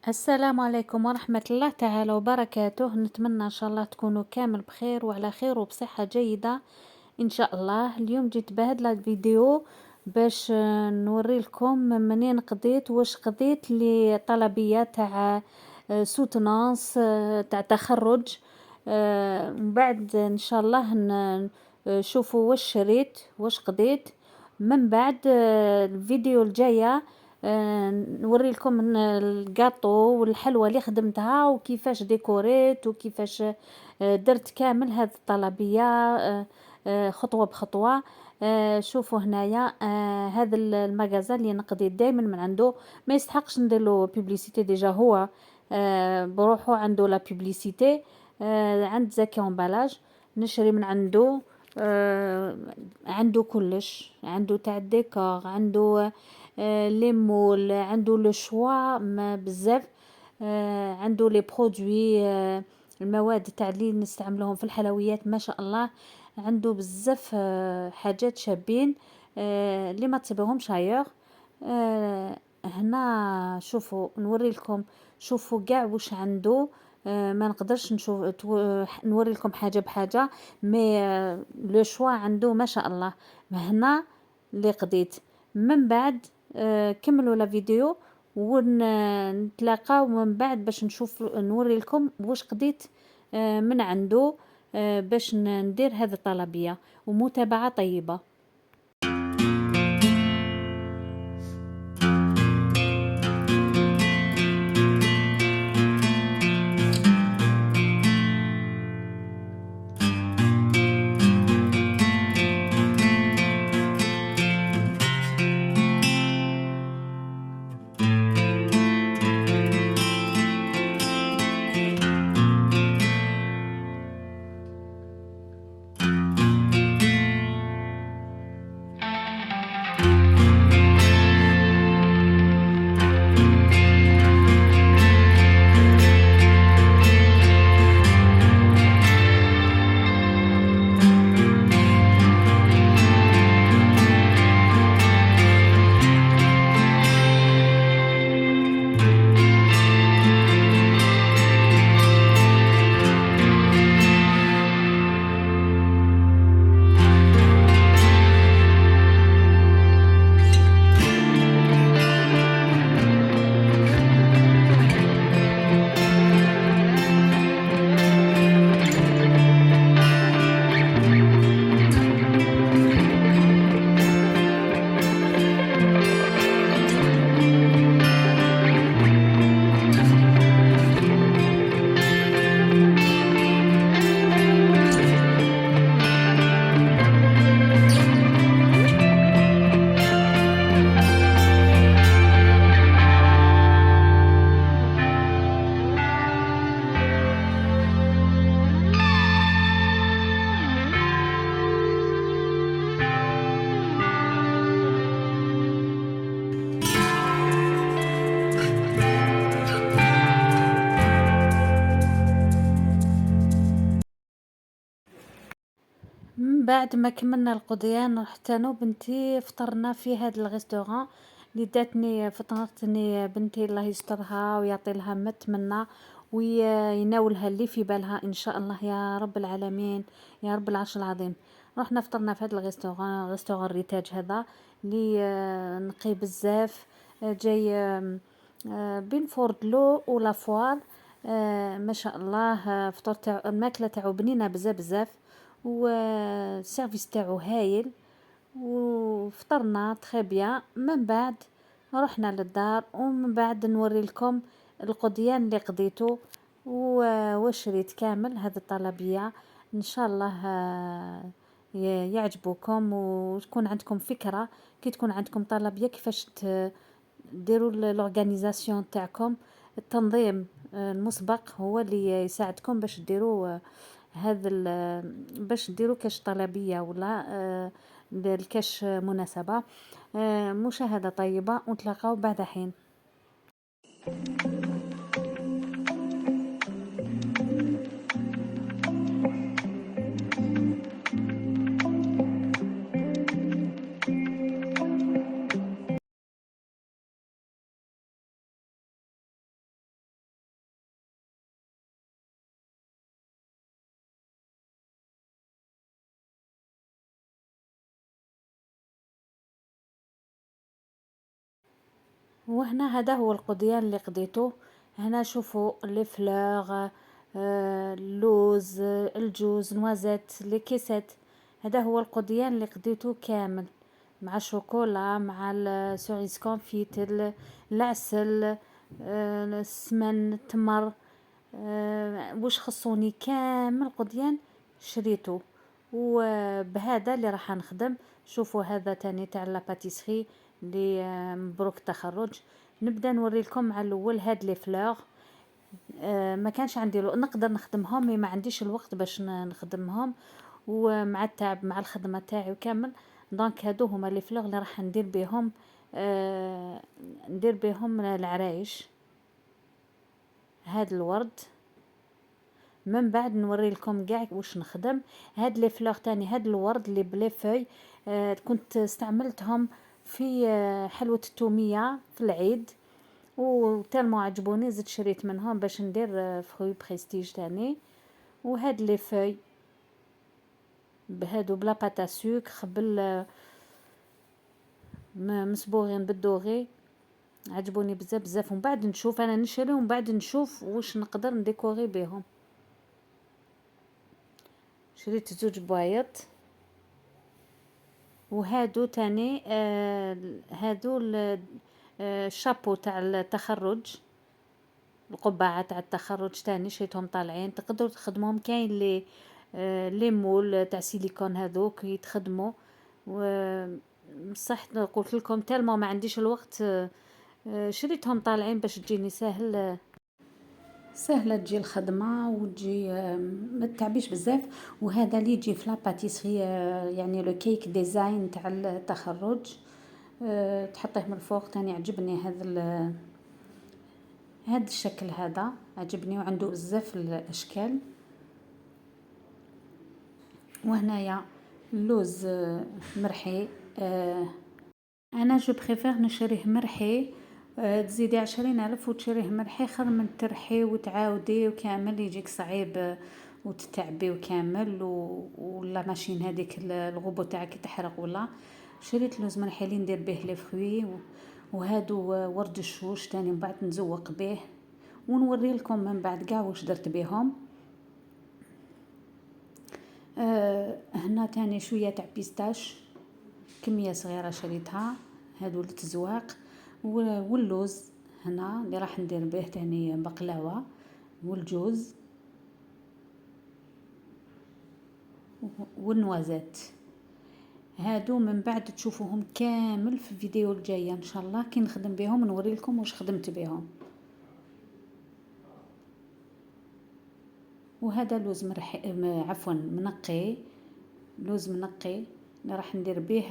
السلام عليكم ورحمة الله تعالى وبركاته. نتمنى إن شاء الله تكونوا كامل بخير وعلى خير وبصحة جيدة إن شاء الله. اليوم جيت بهذا الفيديو باش نوري لكم منين قضيت واش قضيت لطلبية تاع سوتنانس تاع تخرج. من بعد إن شاء الله شوفوا واش شريت واش قضيت. من بعد الفيديو الجاية نوري لكم الجاتو والحلوى اللي خدمتها وكيفاش ديكوريت وكيفاش درت كامل هذه الطلبية خطوة بخطوة. شوفوا هنايا هذا المغازا اللي نقضي دائما من عنده، ما يستحقش ندير له بيبليسيتي، ديجا هو بروحه عنده لا بيبليسيتي. عند زكي امبالاج نشري من عنده. عنده كلش، عنده تاع الديكور، عنده لي مول، عنده لو شوا بزاف. عنده لي برودوي، المواد تاع اللي نستعملهم في الحلويات ما شاء الله. عنده بزاف حاجات شابين اللي ما تصيبهمش هايوغ. هنا شوفوا نوري لكم، شوفوا كاع واش عنده. ما نقدرش نشوف نوري لكم حاجه بحاجه، مي لو شوا عنده ما شاء الله. هنا اللي قضيت من بعد كملوا لا فيديو ونتلاقاو من بعد باش نشوف نوري لكم واش قضيت من عنده باش ندير هذه الطلبية. ومتابعة طيبة. من بعد ما كملنا القضيان رحت انا وبنتي فطرنا في هذا الريستوران اللي داتني فطرتني بنتي الله يسترها ويعطي لها ما تمنى ويناولها اللي في بالها ان شاء الله يا رب العالمين يا رب العرش العظيم. رحنا فطرنا في هذا الريستوران، ريستوران الريتاج هذا اللي نقي بزاف. جاي بين فوردلو ولا فوار. ما شاء الله. فطور تاع الماكله تاعو بنينه بزاف بزاف، والسيرفيس تاعو هايل. وفطرنا تري بيان. من بعد رحنا للدار ومن بعد نوري لكم القضيان اللي قضيته وشريت كامل هذه الطلبية. ان شاء الله يعجبوكم وتكون عندكم فكرة كي تكون عندكم طلبية كيفاش ديروا لورغانيزاسيون تاعكم. التنظيم المسبق هو اللي يساعدكم باش ديروا هذا باش ديروا كاش طلبية ولا الكاش مناسبة. مشاهدة طيبة ونتلاقاو بعد حين. وهنا هذا هو القضيان اللي قضيته. هنا شوفوا لي فلوغ، اللوز، الجوز، نوازيت، لي كيسات. هذا هو القضيان اللي قضيته كامل، مع الشوكولا، مع السوريس كونفيت، العسل، السمن، التمر، واش خصوني كامل قضيان شريته. وبهذا اللي راح نخدم. شوفوا هذا تاني تاع لاباتيسري اللي مبروك التخرج. نبدا نوري لكم مع الاول هاد لي فلوغ. ما كانش عندي نقدر نخدمهم، مي ما عنديش الوقت باش نخدمهم، ومع التعب مع الخدمه تاعي وكامل. دونك هادو هما لي فلوغ اللي راح ندير بهم، ندير بهم العرايش. هاد الورد من بعد نوري لكم كاع واش نخدم. هاد لي فلوغ تاني، هاد الورد اللي بلي فوي، كنت استعملتهم في حلوة التومية في العيد، وتالمو عجبوني، زدت شريت منهم باش ندير فروي بريستيج تاني. وهاد لي فوي بهادو بلا باتا سوكر مسبوغين بالدوغي، عجبوني بزاف بزاف. ومن بعد نشوف انا نشري، ومن بعد نشوف واش نقدر نديكوري بهم. شريت زوج بوايط. وهادو تاني هادو الشابو تاع التخرج، القبعة تاع التخرج تاني شريتهم طالعين، تقدروا تخدموهم. كاين لي مول تاع سيليكون هذوك يتخدموا. صح قلت لكم تالما ما عنديش الوقت، شريتهم طالعين باش تجيني سهله تجي الخدمه، وتجي ما تتعبيش بزاف. وهذا اللي يجي في لاباتيسري، يعني لو كيك ديزاين تاع التخرج، تحطيه من الفوق. تاني عجبني هذا الشكل، هذا عجبني وعنده بزاف الاشكال. وهنايا اللوز مرحي. انا جو بريفير نشريه مرحي. تزيدي 20,000 وتشريه مرحي خير من ترحي وتعاودي وكامل يجيك صعيب، وتتعبي وكامل، ولا ماشين هذيك الغوبو تاعك تحرق. ولا شريت لوز مرحي اللي ندير به لي فروي. وهادو ورد الشوش تاني من بعد نزوق به، ونوري لكم من بعد كاع واش درت بهم. هنا تاني شويه تاع بيستاش، كميه صغيره شريتها، هادو للتزواق. واللوز هنا اللي راح ندير به تاني بقلاوه، والجوز والنوازات. هادو من بعد تشوفوهم كامل في الفيديو الجايه ان شاء الله، كي نخدم بهم نوري لكم واش خدمت بهم. وهذا لوز عفوا منقي، لوز منقي اللي راح ندير به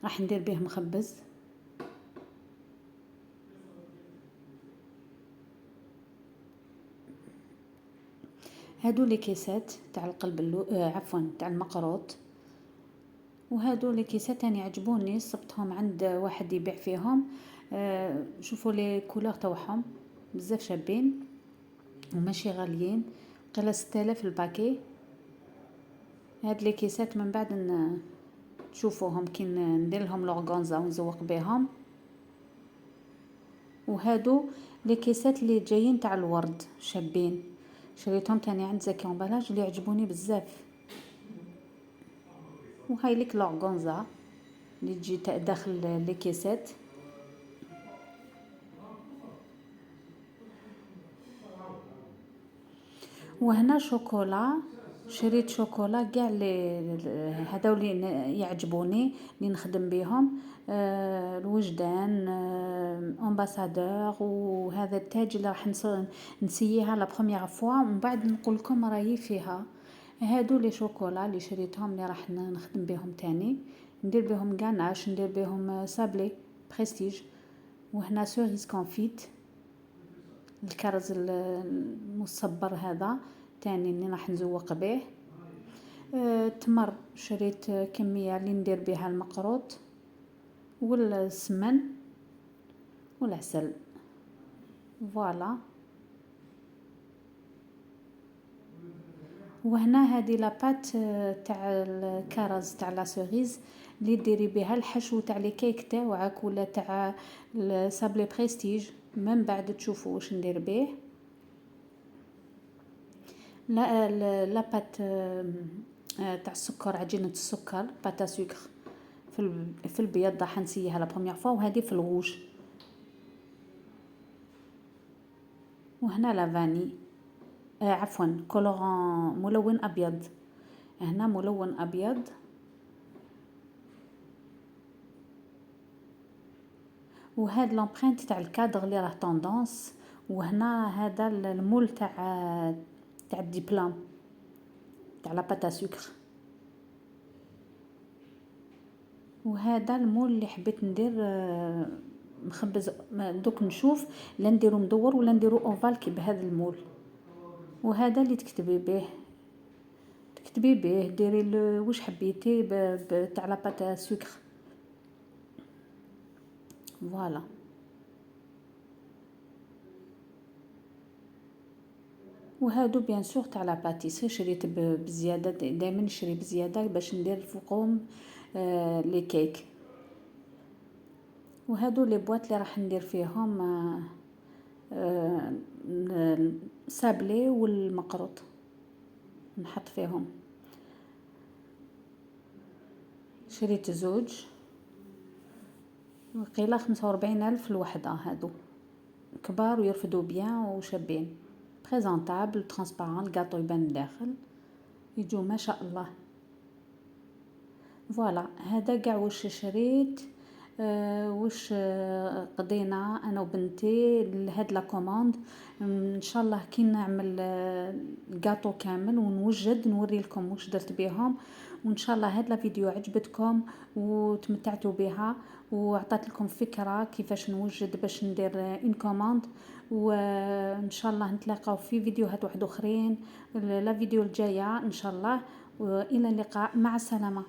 راح ندير به مخبز. هادو لي كيسات تاع القلب عفوا تاع المقروط. وهادو لي كيسات تاني عجبوني، صبتهم عند واحد يبيع فيهم. شوفوا لي كولور تاعهم بزاف شابين وماشي غاليين، قيلا 6000 الباكي. هاد لي كيسات من بعد تشوفوهم كي ندير لهم لورغانزا ونزوق بهم. وهادو لي كيسات اللي جايين تاع الورد شابين، شريتهم تاني عند زكي امبلاج اللي عجبوني بزاف. وهاي ليك لورغانزا اللي تجي داخل لي كيسات. وهنا شوكولا، شريت شوكولا كاع هذا اللي يعجبوني اللي نخدم بهم. الوجدان، امباسادور، وهذا التاج اللي راح نسييها لا بروميير فوا، ومن بعد نقول لكم رايي فيها. هادو لي شوكولا اللي شريتهم اللي راح نخدم بهم تاني، ندير بهم غاناش، ندير بهم سابلي بريستيج. وهنا سوريز كونفيت، الكرز المصبر هذا تاني اللي راح نزوق به. تمر شريت كمية اللي ندير بها المقروط، والسمن والعسل. فوالا. وهنا هذه لاباط تاع الكرز تاع لا سوريز اللي ديري بها الحشو تاع لي كيك تاوعك ولا تاع السابلي بريستيج. من بعد تشوفوا واش ندير به. لا بات تاع السكر، عجينة السكر باتا سكر في البيض راح نسيها لا بروميير فوا، وهذه في الغوج. وهنا لا فاني عفوا كولوران ملون ابيض، هنا ملون ابيض. وهاد لومبرينت تاع الكادر اللي راه طوندونس. وهنا هذا المول تاع الدبلوم تاع لا باتا سكر. وهذا المول اللي حبيت ندير مخبز. دوك نشوف لا نديرو مدور ولا نديرو اوفال كي بهذا المول. وهذا اللي تكتبي به ديري واش حبيتي تاع لا باتا سكر. فوالا. وهادو بيان سور تاع لا باتيسري شريت بزياده، دائما نشري بزياده باش ندير فوقهم لي كيك. وهادو لي بواط اللي راح ندير فيهم سابلي والمقروط نحط فيهم. شريت زوج وقيله 45,000 الوحده. هادو كبار ويرفدوا بيان وشابين بريزونطابل ترانسبارون. الكاطو يبان الداخل، يجو ما شاء الله. فوالا هذا قاع واش شريت. واش قضينا انا وبنتي لهاد لا كوموند. ان شاء الله كي نعمل الكاطو كامل ونوجد نوري لكم واش درت بهم. وان شاء الله هاد لا فيديو عجبتكم وتمتعتوا بها وعطات لكم فكره كيفاش نوجد باش ندير ان كوموند. وان شاء الله نتلاقاو في فيديوهات واحد اخرين لا فيديو الجايه ان شاء الله. والى اللقاء، مع السلامه.